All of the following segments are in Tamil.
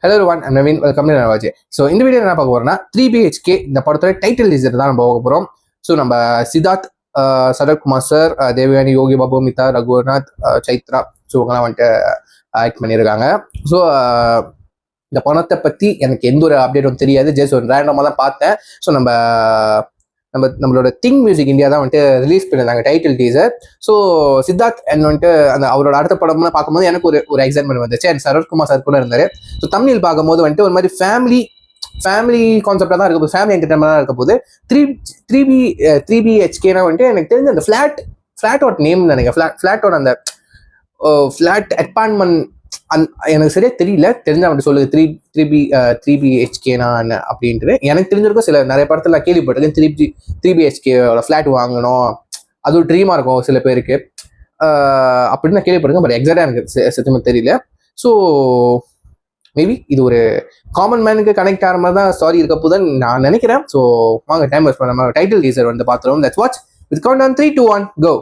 Hello one I'm Naveen, welcome to Navaji. So இந்த வீடியோ என்ன பார்க்க போறோம்னா 3BHK இந்த படத்தோட டைட்டில் டீசர் தான் நம்ம பார்க்க போகிறோம். ஸோ நம்ம சித்தார்த், சரத்குமார் சார், தேவயானி, யோகி பாபு, மிதா, ரகுநாத், சைத்ரா, ஸோ இவங்கெல்லாம் வந்துட்டு ஆக்ட் பண்ணியிருக்காங்க. ஸோ இந்த படத்தை பற்றி எனக்கு எந்த ஒரு அப்டேட்டும் தெரியாது, ஜஸ்ட் ஒரு ரேண்டமாக தான் பார்த்தேன். ஸோ நம்மளோட திங் மியூசிக் இந்தியா தான் வந்துட்டு ரிலீஸ் பண்ணியிருந்தாங்க title teaser. So Siddharth and வந்துட்டு அந்த அவரோட அடுத்த படம்லாம் பார்க்கும்போது எனக்கு ஒரு எக்ஸைட்மெண்ட் வந்துச்சு. அண்ட் சரத்குமார் சார் கூட இருந்தார். ஸோ தமிழில் பார்க்கும்போது வந்துட்டு ஒரு மாதிரி ஃபேமிலி கான்செப்டாக தான் இருக்க போது, ஃபேமிலி என்டர்டைன்மெண்டாக இருக்க போது. 3BHKனா வந்துட்டு எனக்கு தெரிஞ்ச அந்த ஃப்ளாட்டோட நேம் நினைக்கிறேன். ஃப்ளாட்டோட அந்த ஃப்ளாட் அப்பார்ட்மெண்ட் எனக்கு சரியா தெரியல, தெரிஞ்சா அப்படி சொல்லுது 3BHKனா என்ன அப்படின்ட்டு. எனக்கு தெரிஞ்சிருக்கும் சில நிறைய படத்துல நான் கேள்விப்பட்டிருக்கேன் 3BHKோட ஃபிளாட் வாங்கணும், அது ஒரு ட்ரீமா இருக்கும் சில பேருக்கு அப்படின்னு நான் கேள்விப்பட்டிருக்கேன். பட் எக்ஸாக்டா எனக்கு சத்தியமா தெரியல. ஸோ மேபி இது ஒரு காமன் மேனுக்கு கனெக்ட் ஆகிற மாதிரி தான் ஸ்டாரி இருக்க போதுன்னு நான் நினைக்கிறேன். ஸோ வாங்க டைம் வேஸ்ட் பண்ணாம டைட்டில் டீசர் வந்து பார்த்துருவோம். Let's watch with count on 3, 2, 1 கோ.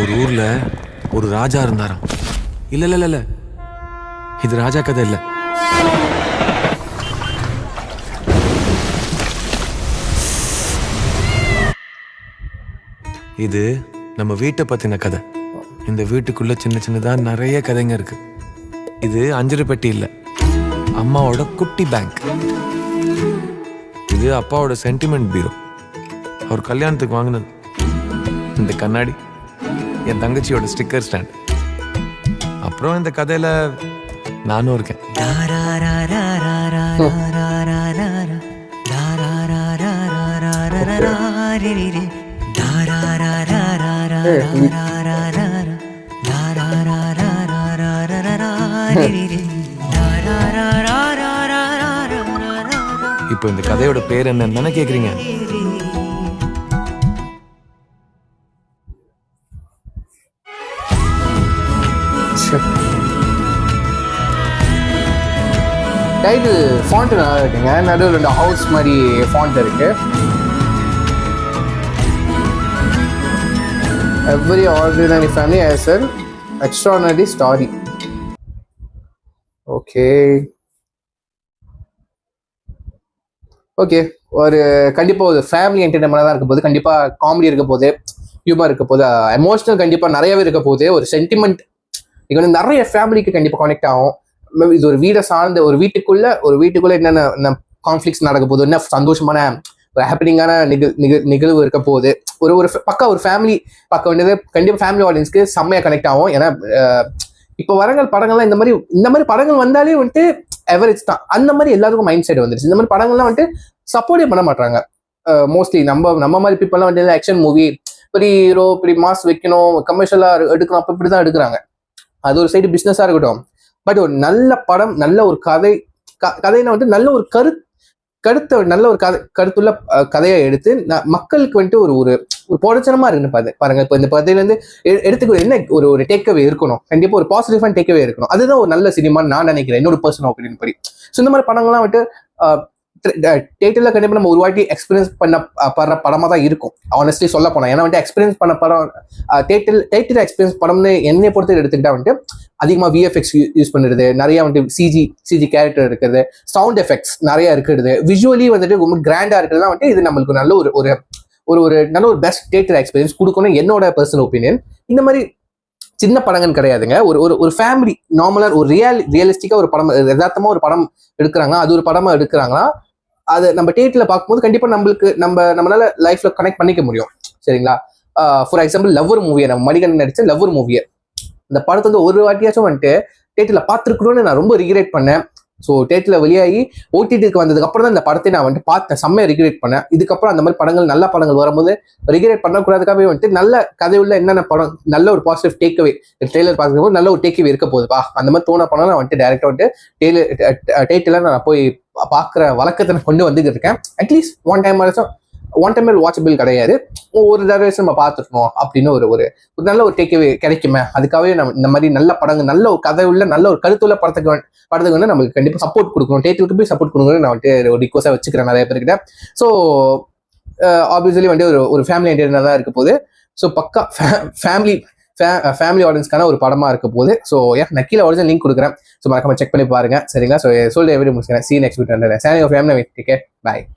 ஒரு ஊர்ல ஒரு ராஜா இருந்தாராம். இல்ல இது ராஜா கதை இல்ல. இது நம்ம வீட்டை பத்தின கதை. இந்த வீட்டுக்குள்ள சின்ன சின்னதா நிறைய கதைங்க இருக்கு. இது அஞ்சரை பெட்டி இல்ல, அம்மாவோட குட்டி பேங்க். இது அப்பாவோட சென்டிமெண்ட் பீரோ. அவர் கல்யாணத்துக்கு வாங்கினது. இந்த கண்ணாடி என் தங்கச்சியோட ஸ்டிக்கர் ஸ்டாண்ட். அப்புறம் இந்த கதையில நானும் இருக்கேன். இப்போ இந்த கதையோட பேர் என்னன்னு கேக்குறீங்க? டைட்டில் ஃபாண்ட் நல்லா இருக்குங்க. நடுவில் 2 ஹவுஸ் மாதிரி ஃபாண்ட் இருக்கு. Every ordinary family has an extraordinary story. Okay ஒரு கண்டிப்பாக ஒரு ஃபேமிலி என்டர்டைன்மெண்டாக தான் இருக்க போது. கண்டிப்பாக காமெடி இருக்க போது, ஹியூமர் இருக்க போது, எமோஷனல் கண்டிப்பாக நிறையவே இருக்க போது. ஒரு சென்டிமெண்ட் இது வந்து நிறைய ஃபேமிலிக்கு கண்டிப்பாக கனெக்ட் ஆகும். இது ஒரு வீடை சார்ந்த ஒரு வீட்டுக்குள்ள என்னென்ன கான்ஃபிளிக்ஸ் நடக்க போகுது, என்ன சந்தோஷமான ஒரு ஹாப்பனிங்கான நிகழ்வு இருக்க போகுது. ஒரு பக்கா ஒரு ஃபேமிலி பார்க்க வேண்டியது கண்டிப்பாக ஃபேமிலி ஆடியன்ஸ்க்கு செம்மையா கனெக்ட் ஆகும். ஏன்னா இப்போ படங்கள்லாம் இந்த மாதிரி படங்கள் வந்தாலே வந்துட்டு எவரேஜ் தான். அந்த மாதிரி எல்லாருக்கும் மைண்ட் செட் வந்துருச்சு. இந்த மாதிரி படங்கள்லாம் வந்துட்டு சப்போர்ட்டே பண்ண மாட்டாங்க மோஸ்ட்லி. நம்ம மாதிரி பீப்புள்லாம் வந்துட்டு ஆக்ஷன் மூவி, இப்படி ஹீரோ இப்படி மாஸ் வைக்கணும், கமர்ஷியலா எடுக்கணும், அப்போ இப்படிதான் எடுக்கிறாங்க. அது ஒரு சைடு பிஸ்னஸா இருக்கட்டும். பட் ஒரு நல்ல படம், நல்ல ஒரு கதைன்னா வந்து நல்ல ஒரு நல்ல ஒரு கருத்துள்ள கதையை எடுத்து மக்களுக்கு வந்துட்டு ஒரு புரட்சனமா இருக்குன்னு பாருங்க. இப்போ இந்த படத்துல இருந்து எடுத்துக்க என்ன ஒரு டேக்அவே இருக்கணும், கண்டிப்பா ஒரு பாசிட்டிவான டேக்அவே இருக்கணும். அதுதான் ஒரு நல்ல சினிமான்னு நான் நினைக்கிறேன், என்னோட பர்சனல் ஒப்பீனியன் படி. ஸோ இந்த மாதிரி படங்கள்லாம் வந்துட்டு தியேட்டர்ல கண்டிப்பா நம்ம ஒரு வாட்டி எக்ஸ்பீரியன்ஸ் பண்ண படுற படமா தான் இருக்கும், ஆனஸ்ட்லி சொல்ல போனா. ஏன்னா வந்துட்டு எக்ஸ்பீரியன்ஸ் பண்ண படம் தியேட்டர் எக்ஸ்பீரியன்ஸ் படம்னு என்னைய பொறுத்து எடுத்துக்கிட்டா வந்துட்டு அதிகமா VFX யூஸ் பண்ணுறது, நிறைய வந்துட்டு சிஜி கேரக்டர் இருக்கிறது, சவுண்ட் எஃபெக்ட்ஸ் நிறைய இருக்கிறது, விஜுவலி வந்துட்டு ரொம்ப கிராண்டா இருக்கிறது வந்துட்டு இது நம்மளுக்கு நல்ல ஒரு நல்ல ஒரு பெஸ்ட் தியேட்டர் எக்ஸ்பீரியன்ஸ் கொடுக்கணும் என்னோட பர்சனல் ஒப்பீனியன். இந்த மாதிரி சின்ன படங்கள் கிடையாதுங்க. ஒரு ஃபேமிலி நார்மலா ஒரு ரியலிஸ்டிக்கா ஒரு படம், யதார்த்தமா ஒரு படம் எடுக்கிறாங்க, அது ஒரு படமா எடுக்கிறாங்கன்னா அது நம்ம தியேட்டர்ல பார்க்கும்போது கண்டிப்பா நம்மளால லைஃப்ல கனெக்ட் பண்ணிக்க முடியும். சரிங்களா? ஃபார் எக்ஸாம்பிள் லவ்வர் மூவியை, நம்ம மணிகண்டன் நடிச்ச லவ்வர் மூவியை, இந்த படத்தை வந்து ஒரு வாட்டியாச்சும் வந்துட்டு தியேட்டர்ல பார்த்துருக்கணும்னு நான் ரொம்ப ரிக்ரெட் பண்ணேன். ஸோ தியேட்டர்ல வெளியாகி OTTக்கு வந்ததுக்கு அப்புறம் தான் இந்த படத்தை நான் வந்துட்டு பார்த்தேன், செம்மையா ரிக்ரெட் பண்ணேன். இதுக்கப்புறம் அந்த மாதிரி படங்கள், நல்ல படங்கள் வரும்போது ரிக்ரெட் பண்ணக்கூடாதுக்காகவே வந்துட்டு நல்ல கதையுள்ள என்னென்ன படம், நல்ல ஒரு பாசிட்டிவ் டேக்அவே, ட்ரெய்லர் பார்க்கும்போது நல்ல ஒரு டேக்அவே இருக்க போகுதுப்பா, அந்த மாதிரி தோண படம் நான் வந்துட்டு டேரக்டா வந்துட்டு தியேட்டர்ல நான் போய் பார்க்குற வழக்கத்தை நான் கொண்டு வந்துட்டு இருக்கேன். அட்லீஸ்ட் ஒன் டைம் வாட்சபிள் கிடையாது, ஒரு தடவை நம்ம பார்த்துருக்கணும் அப்படின்னு ஒரு நல்ல ஒரு டேக்அவே கிடைக்குமே. அதுக்காகவே நம்ம இந்த மாதிரி நல்ல படங்கள், நல்ல ஒரு கதை உள்ள நல்ல ஒரு கருத்துள்ள படத்துக்கு வந்து நம்மளுக்கு கண்டிப்பாக சப்போர்ட் கொடுக்கணும், தியேட்டருக்கு போய் சப்போர்ட் கொடுக்கணும்னு நான் வந்துட்டு ஒரு ரிக்வஸ்டா வச்சுக்கிறேன் நிறைய பேர்கிட்ட. ஸோ ஆப்வியஸ்லி வந்துட்டு ஒரு ஃபேமிலி என்டர்டைனர் தான் இருக்க போகுது. ஸோ பக்கா ஃபேமிலி ஃபேமிலி ஆடியன்ஸ்க்கான ஒரு படமா இருக்க போது. ஸோ நான் கீழே ஒரிஜினல் லிங்க் கொடுக்குறேன். ஸோ மறக்காம செக் பண்ணி பாருங்க. சரிங்களா? ஸோ சொல்லி எப்படி முடிச்சுக்கிறேன். See you next week. Signing off. Bye.